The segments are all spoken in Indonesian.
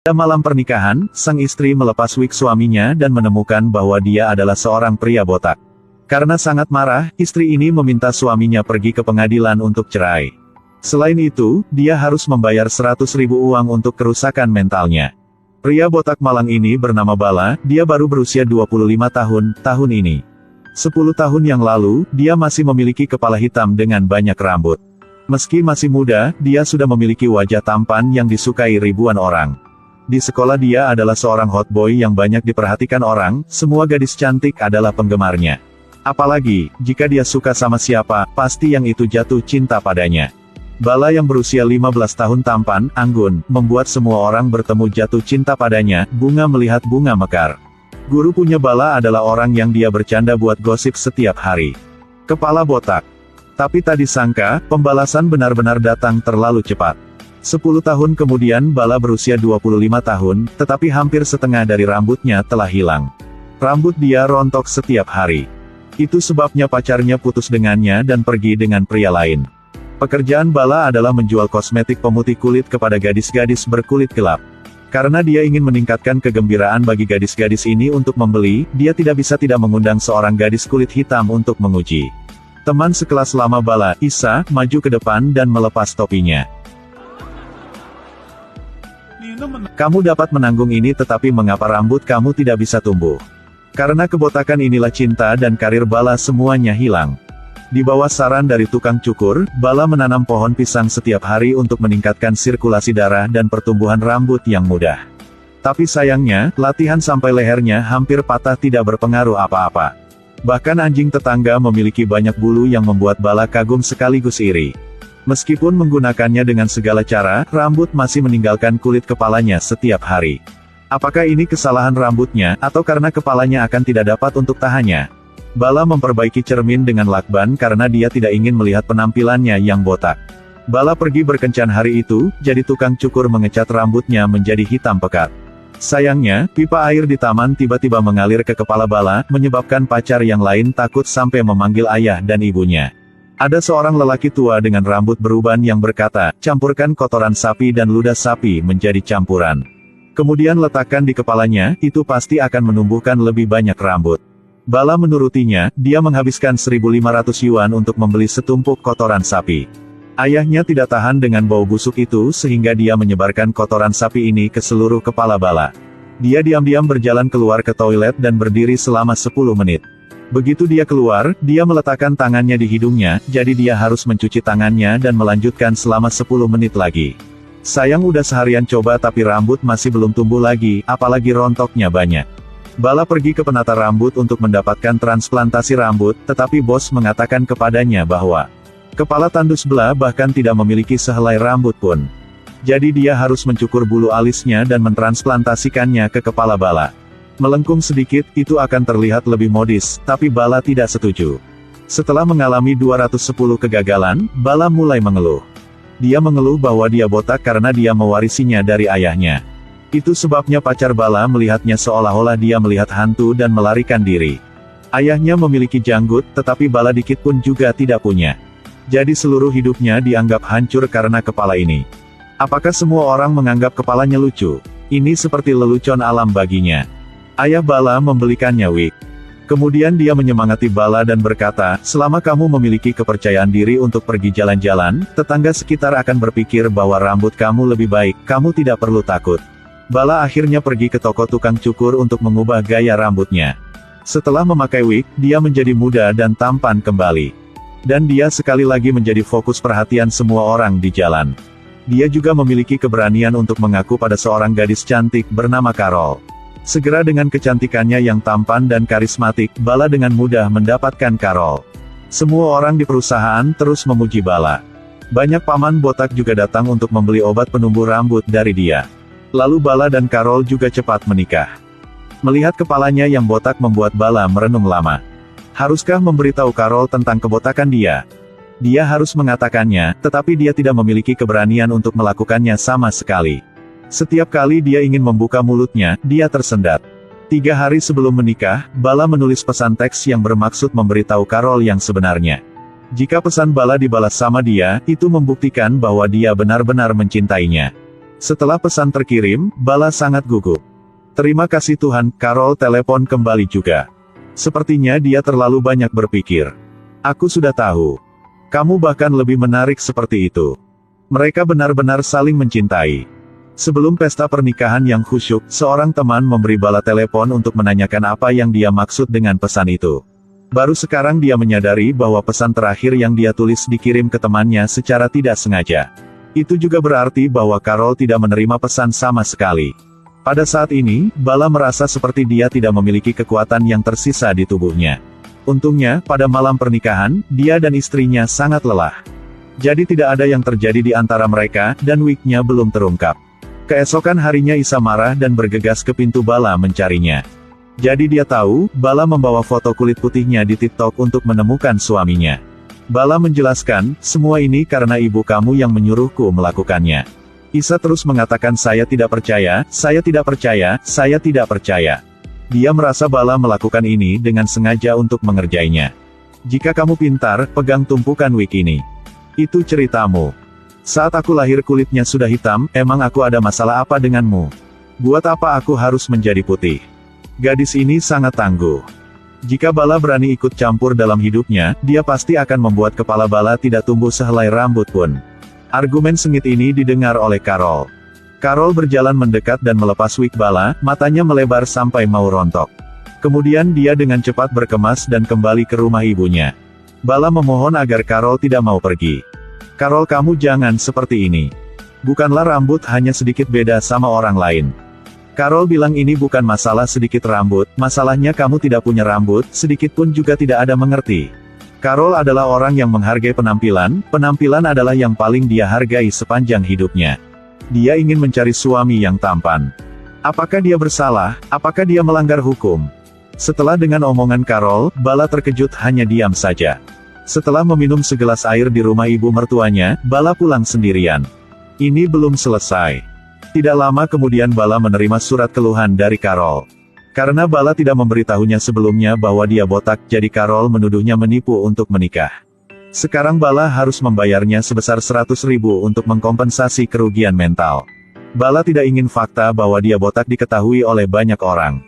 Pada malam pernikahan, sang istri melepas wig suaminya dan menemukan bahwa dia adalah seorang pria botak. Karena sangat marah, istri ini meminta suaminya pergi ke pengadilan untuk cerai. Selain itu, dia harus membayar 100.000 uang untuk kerusakan mentalnya. Pria botak malang ini bernama Bala, dia baru berusia 25 tahun ini. 10 tahun yang lalu, dia masih memiliki kepala hitam dengan banyak rambut. Meski masih muda, dia sudah memiliki wajah tampan yang disukai ribuan orang. Di sekolah dia adalah seorang hot boy yang banyak diperhatikan orang, semua gadis cantik adalah penggemarnya. Apalagi, jika dia suka sama siapa, pasti yang itu jatuh cinta padanya. Bala yang berusia 15 tahun tampan, anggun, membuat semua orang bertemu jatuh cinta padanya, bunga melihat bunga mekar. Guru punya Bala adalah orang yang dia bercanda buat gosip setiap hari. Kepala botak. Tapi tak disangka, pembalasan benar-benar datang terlalu cepat. 10 tahun kemudian Bala berusia 25 tahun, tetapi hampir setengah dari rambutnya telah hilang. Rambut dia rontok setiap hari. Itu sebabnya pacarnya putus dengannya dan pergi dengan pria lain. Pekerjaan Bala adalah menjual kosmetik pemutih kulit kepada gadis-gadis berkulit gelap. Karena dia ingin meningkatkan kegembiraan bagi gadis-gadis ini untuk membeli, dia tidak bisa tidak mengundang seorang gadis kulit hitam untuk menguji. Teman sekelas lama Bala, Isa, maju ke depan dan melepas topinya. Kamu dapat menanggung ini, tetapi mengapa rambut kamu tidak bisa tumbuh? Karena kebotakan inilah cinta dan karir Bala semuanya hilang. Di bawah saran dari tukang cukur, Bala menanam pohon pisang setiap hari untuk meningkatkan sirkulasi darah dan pertumbuhan rambut yang mudah. Tapi sayangnya, latihan sampai lehernya hampir patah tidak berpengaruh apa-apa. Bahkan anjing tetangga memiliki banyak bulu yang membuat Bala kagum sekaligus iri. Meskipun menggunakannya dengan segala cara, rambut masih meninggalkan kulit kepalanya setiap hari. Apakah ini kesalahan rambutnya, atau karena kepalanya akan tidak dapat untuk tahannya? Bala memperbaiki cermin dengan lakban karena dia tidak ingin melihat penampilannya yang botak. Bala pergi berkencan hari itu, jadi tukang cukur mengecat rambutnya menjadi hitam pekat. Sayangnya, pipa air di taman tiba-tiba mengalir ke kepala Bala, menyebabkan pacar yang lain takut sampai memanggil ayah dan ibunya. Ada seorang lelaki tua dengan rambut beruban yang berkata, campurkan kotoran sapi dan ludah sapi menjadi campuran. Kemudian letakkan di kepalanya, itu pasti akan menumbuhkan lebih banyak rambut. Bala menurutinya, dia menghabiskan 1.500 yuan untuk membeli setumpuk kotoran sapi. Ayahnya tidak tahan dengan bau busuk itu sehingga dia menyebarkan kotoran sapi ini ke seluruh kepala Bala. Dia diam-diam berjalan keluar ke toilet dan berdiri selama 10 menit. Begitu dia keluar, dia meletakkan tangannya di hidungnya, jadi dia harus mencuci tangannya dan melanjutkan selama 10 menit lagi. Sayang udah seharian coba tapi rambut masih belum tumbuh lagi, apalagi rontoknya banyak. Bala pergi ke penata rambut untuk mendapatkan transplantasi rambut, tetapi bos mengatakan kepadanya bahwa kepala tandus Bala bahkan tidak memiliki sehelai rambut pun. Jadi dia harus mencukur bulu alisnya dan mentransplantasikannya ke kepala Bala. Melengkung sedikit, itu akan terlihat lebih modis, tapi Bala tidak setuju. Setelah mengalami 210 kegagalan, Bala mulai mengeluh. Dia mengeluh bahwa dia botak karena dia mewarisinya dari ayahnya. Itu sebabnya pacar Bala melihatnya seolah-olah dia melihat hantu dan melarikan diri. Ayahnya memiliki janggut, tetapi Bala dikit pun juga tidak punya. Jadi seluruh hidupnya dianggap hancur karena kepala ini. Apakah semua orang menganggap kepalanya lucu? Ini seperti lelucon alam baginya. Ayah Bala membelikannya wig. Kemudian dia menyemangati Bala dan berkata, selama kamu memiliki kepercayaan diri untuk pergi jalan-jalan, tetangga sekitar akan berpikir bahwa rambut kamu lebih baik, kamu tidak perlu takut. Bala akhirnya pergi ke toko tukang cukur untuk mengubah gaya rambutnya. Setelah memakai wig, dia menjadi muda dan tampan kembali. Dan dia sekali lagi menjadi fokus perhatian semua orang di jalan. Dia juga memiliki keberanian untuk mengaku pada seorang gadis cantik bernama Carol. Segera dengan kecantikannya yang tampan dan karismatik, Bala dengan mudah mendapatkan Carol. Semua orang di perusahaan terus memuji Bala. Banyak paman botak juga datang untuk membeli obat penumbuh rambut dari dia. Lalu Bala dan Carol juga cepat menikah. Melihat kepalanya yang botak membuat Bala merenung lama. Haruskah memberitahu Carol tentang kebotakan dia? Dia harus mengatakannya, tetapi dia tidak memiliki keberanian untuk melakukannya sama sekali. Setiap kali dia ingin membuka mulutnya, dia tersendat. 3 hari sebelum menikah, Bala menulis pesan teks yang bermaksud memberitahu Carol yang sebenarnya. Jika pesan Bala dibalas sama dia, itu membuktikan bahwa dia benar-benar mencintainya. Setelah pesan terkirim, Bala sangat gugup. Terima kasih Tuhan, Carol telepon kembali juga. Sepertinya dia terlalu banyak berpikir. Aku sudah tahu. Kamu bahkan lebih menarik seperti itu. Mereka benar-benar saling mencintai. Sebelum pesta pernikahan yang khusyuk, seorang teman memberi Bala telepon untuk menanyakan apa yang dia maksud dengan pesan itu. Baru sekarang dia menyadari bahwa pesan terakhir yang dia tulis dikirim ke temannya secara tidak sengaja. Itu juga berarti bahwa Carol tidak menerima pesan sama sekali. Pada saat ini, Bala merasa seperti dia tidak memiliki kekuatan yang tersisa di tubuhnya. Untungnya, pada malam pernikahan, dia dan istrinya sangat lelah. Jadi tidak ada yang terjadi di antara mereka, dan wig-nya belum terungkap. Keesokan harinya Isa marah dan bergegas ke pintu Bala mencarinya. Jadi dia tahu, Bala membawa foto kulit putihnya di TikTok untuk menemukan suaminya. Bala menjelaskan, semua ini karena ibu kamu yang menyuruhku melakukannya. Isa terus mengatakan saya tidak percaya, saya tidak percaya, saya tidak percaya. Dia merasa Bala melakukan ini dengan sengaja untuk mengerjainya. Jika kamu pintar, pegang tumpukan wig ini. Itu ceritamu. Saat aku lahir kulitnya sudah hitam, emang aku ada masalah apa denganmu? Buat apa aku harus menjadi putih? Gadis ini sangat tangguh. Jika Bala berani ikut campur dalam hidupnya, dia pasti akan membuat kepala Bala tidak tumbuh sehelai rambut pun. Argumen sengit ini didengar oleh Carol. Carol berjalan mendekat dan melepas wig Bala, matanya melebar sampai mau rontok. Kemudian dia dengan cepat berkemas dan kembali ke rumah ibunya. Bala memohon agar Carol tidak mau pergi. Carol, kamu jangan seperti ini. Bukanlah rambut hanya sedikit beda sama orang lain. Carol bilang ini bukan masalah sedikit rambut, masalahnya kamu tidak punya rambut, sedikit pun juga tidak ada mengerti. Carol adalah orang yang menghargai penampilan, penampilan adalah yang paling dia hargai sepanjang hidupnya. Dia ingin mencari suami yang tampan. Apakah dia bersalah? Apakah dia melanggar hukum? Setelah dengan omongan Carol, Bala terkejut hanya diam saja. Setelah meminum segelas air di rumah ibu mertuanya, Bala pulang sendirian. Ini belum selesai. Tidak lama kemudian Bala menerima surat keluhan dari Carol. Karena Bala tidak memberitahunya sebelumnya bahwa dia botak, jadi Carol menuduhnya menipu untuk menikah. Sekarang Bala harus membayarnya sebesar 100.000 untuk mengkompensasi kerugian mental. Bala tidak ingin fakta bahwa dia botak diketahui oleh banyak orang.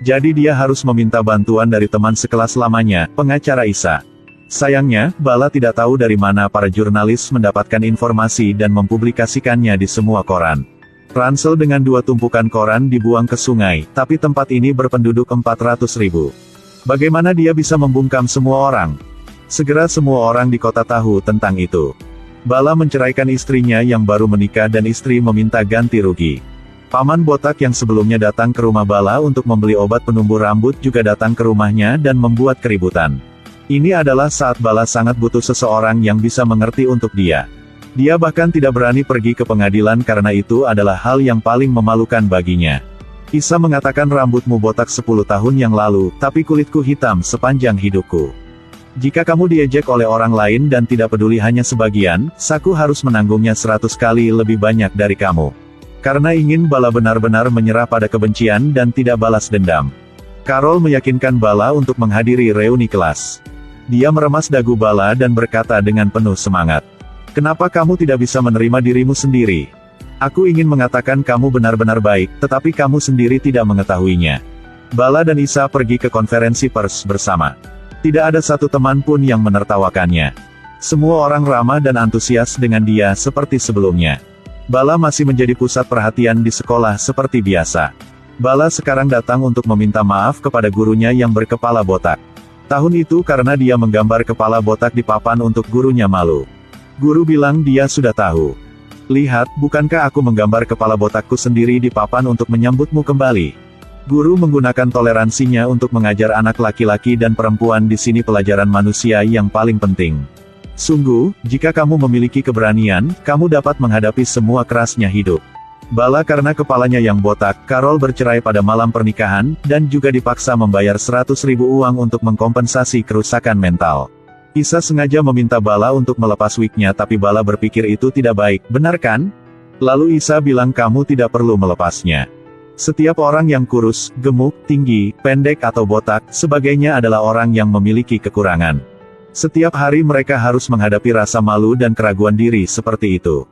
Jadi dia harus meminta bantuan dari teman sekelas lamanya, pengacara Isa. Sayangnya, Bala tidak tahu dari mana para jurnalis mendapatkan informasi dan mempublikasikannya di semua koran. Ransel dengan 2 tumpukan koran dibuang ke sungai, tapi tempat ini berpenduduk 400.000. Bagaimana dia bisa membungkam semua orang? Segera semua orang di kota tahu tentang itu. Bala menceraikan istrinya yang baru menikah dan istri meminta ganti rugi. Paman botak yang sebelumnya datang ke rumah Bala untuk membeli obat penumbuh rambut juga datang ke rumahnya dan membuat keributan. Ini adalah saat Bala sangat butuh seseorang yang bisa mengerti untuk dia. Dia bahkan tidak berani pergi ke pengadilan karena itu adalah hal yang paling memalukan baginya. Isa mengatakan rambutmu botak 10 tahun yang lalu, tapi kulitku hitam sepanjang hidupku. Jika kamu diejek oleh orang lain dan tidak peduli hanya sebagian, Saku harus menanggungnya 100 kali lebih banyak dari kamu. Karena ingin Bala benar-benar menyerah pada kebencian dan tidak balas dendam. Carol meyakinkan Bala untuk menghadiri reuni kelas. Dia meremas dagu Bala dan berkata dengan penuh semangat. Kenapa kamu tidak bisa menerima dirimu sendiri? Aku ingin mengatakan kamu benar-benar baik, tetapi kamu sendiri tidak mengetahuinya. Bala dan Isa pergi ke konferensi pers bersama. Tidak ada satu teman pun yang menertawakannya. Semua orang ramah dan antusias dengan dia seperti sebelumnya. Bala masih menjadi pusat perhatian di sekolah seperti biasa. Bala sekarang datang untuk meminta maaf kepada gurunya yang berkepala botak. Tahun itu karena dia menggambar kepala botak di papan untuk gurunya malu. Guru bilang dia sudah tahu. Lihat, bukankah aku menggambar kepala botakku sendiri di papan untuk menyambutmu kembali? Guru menggunakan toleransinya untuk mengajar anak laki-laki dan perempuan di sini pelajaran manusia yang paling penting. Sungguh, jika kamu memiliki keberanian, kamu dapat menghadapi semua kerasnya hidup. Bala karena kepalanya yang botak, Carol bercerai pada malam pernikahan, dan juga dipaksa membayar 100.000 uang untuk mengkompensasi kerusakan mental. Isa sengaja meminta Bala untuk melepas wig-nya tapi Bala berpikir itu tidak baik, benar kan? Lalu Isa bilang kamu tidak perlu melepasnya. Setiap orang yang kurus, gemuk, tinggi, pendek atau botak, sebagainya adalah orang yang memiliki kekurangan. Setiap hari mereka harus menghadapi rasa malu dan keraguan diri seperti itu.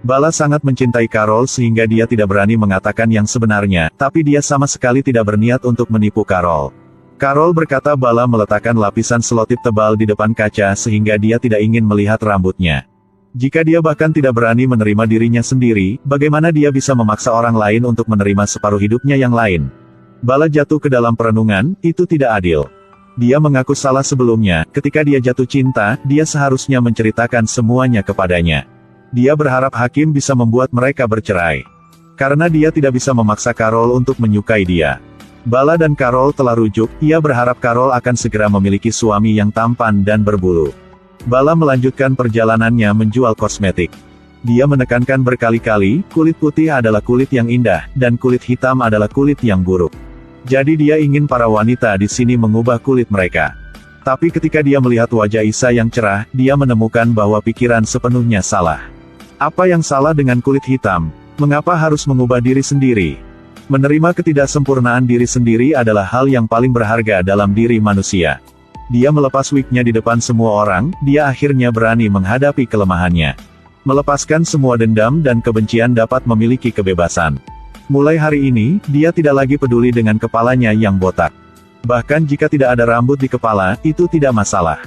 Bala sangat mencintai Carol sehingga dia tidak berani mengatakan yang sebenarnya, tapi dia sama sekali tidak berniat untuk menipu Carol. Carol berkata Bala meletakkan lapisan selotip tebal di depan kaca sehingga dia tidak ingin melihat rambutnya. Jika dia bahkan tidak berani menerima dirinya sendiri, bagaimana dia bisa memaksa orang lain untuk menerima separuh hidupnya yang lain? Bala jatuh ke dalam perenungan, itu tidak adil. Dia mengaku salah sebelumnya, ketika dia jatuh cinta, dia seharusnya menceritakan semuanya kepadanya. Dia berharap hakim bisa membuat mereka bercerai. Karena dia tidak bisa memaksa Carol untuk menyukai dia. Bala dan Carol telah rujuk, ia berharap Carol akan segera memiliki suami yang tampan dan berbulu. Bala melanjutkan perjalanannya menjual kosmetik. Dia menekankan berkali-kali, kulit putih adalah kulit yang indah, dan kulit hitam adalah kulit yang buruk. Jadi dia ingin para wanita di sini mengubah kulit mereka. Tapi ketika dia melihat wajah Isa yang cerah, dia menemukan bahwa pikiran sepenuhnya salah. Apa yang salah dengan kulit hitam? Mengapa harus mengubah diri sendiri? Menerima ketidaksempurnaan diri sendiri adalah hal yang paling berharga dalam diri manusia. Dia melepas wignya di depan semua orang, dia akhirnya berani menghadapi kelemahannya. Melepaskan semua dendam dan kebencian dapat memiliki kebebasan. Mulai hari ini, dia tidak lagi peduli dengan kepalanya yang botak. Bahkan jika tidak ada rambut di kepala, itu tidak masalah.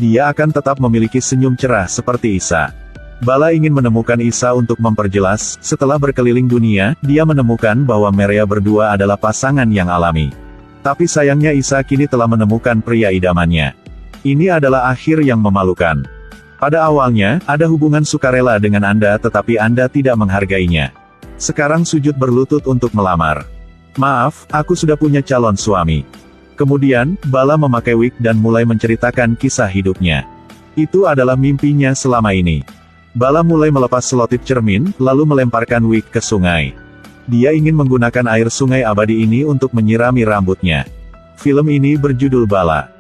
Dia akan tetap memiliki senyum cerah seperti Isa. Bala ingin menemukan Isa untuk memperjelas, setelah berkeliling dunia, dia menemukan bahwa mereka berdua adalah pasangan yang alami. Tapi sayangnya Isa kini telah menemukan pria idamannya. Ini adalah akhir yang memalukan. Pada awalnya, ada hubungan sukarela dengan Anda tetapi Anda tidak menghargainya. Sekarang sujud berlutut untuk melamar. Maaf, aku sudah punya calon suami. Kemudian, Bala memakai wig dan mulai menceritakan kisah hidupnya. Itu adalah mimpinya selama ini. Bala mulai melepas selotip cermin, lalu melemparkan wig ke sungai. Dia ingin menggunakan air sungai abadi ini untuk menyirami rambutnya. Film ini berjudul Bala.